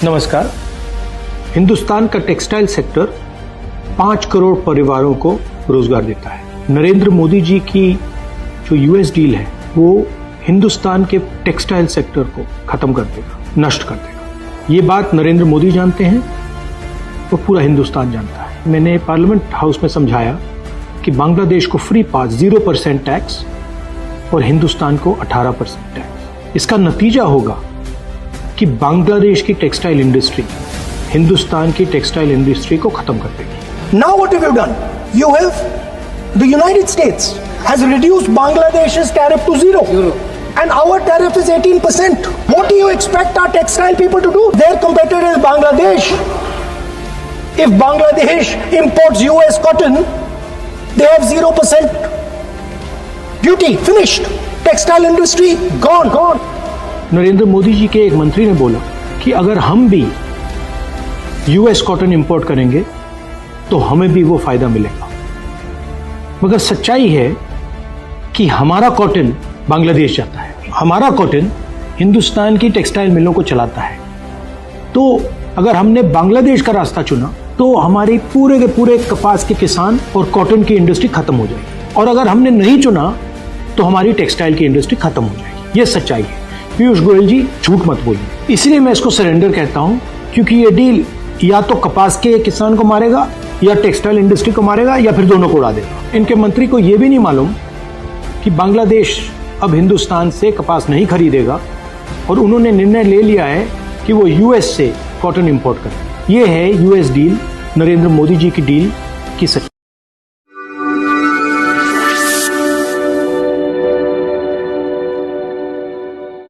नमस्कार। हिंदुस्तान का textile sector 5 crore परिवारों को रोजगार देता है। नरेंद्र मोदी जी की जो यूएस डील है वो हिंदुस्तान के टेक्सटाइल सेक्टर को खत्म कर देगा, नष्ट कर देगा। ये बात नरेंद्र मोदी जानते हैं तो पूरा हिंदुस्तान जानता है। मैंने पार्लियामेंट हाउस में समझाया कि बांग्लादेश को फ्री पास 0% टैक्स और हिंदुस्तान को 18% टैक्स। इसका नतीजा होगा कि बांग्लादेश की टेक्सटाइल इंडस्ट्री हिंदुस्तान की टेक्सटाइल इंडस्ट्री को खत्म कर देगी। Now what have you done? You have, the United States has reduced Bangladesh's tariff to zero. And our tariff is 18%. What do you expect our textile people to do? Their competitor is Bangladesh. If Bangladesh imports US cotton, they have 0% duty. Finished. Textile industry gone. Narendra Modi ji के एक मंत्री ने बोला कि अगर हम भी US cotton import करेंगे तो हमें भी वो फायदा मिलेगा। मगर सच्चाई है कि हमारा कॉटन बांग्लादेश जाता है, हमारा कॉटन हिंदुस्तान की टेक्सटाइल मिलों को चलाता है। तो अगर हमने बांग्लादेश का रास्ता चुना तो हमारी पूरे के पूरे कपास के किसान और कॉटन की इंडस्ट्री खत्म हो जाएगी, और अगर हमने नहीं चुना तो हमारी टेक्सटाइल की इंडस्ट्री खत्म हो जाएगी। ये सच्चाई है। पीयूष गोयल जी, झूठ मत बोलिए। इसलिए मैं इसको सरेंडर कहता हूं, क्योंकि ये डील या तो कपास के किसान को मारेगा या टेक्सटाइल इंडस्ट्री को मारेगा या फिर दोनों को उड़ा देगा। इनके मंत्री को यह भी नहीं मालूम कि बांग्लादेश अब हिंदुस्तान से कपास नहीं खरीदेगा और उन्होंने निर्णय ले लिया है कि वो यूएस से कॉटन इंपोर्ट करें। ये है यूएस डील, नरेंद्र मोदी जी की डील की सच्चाई।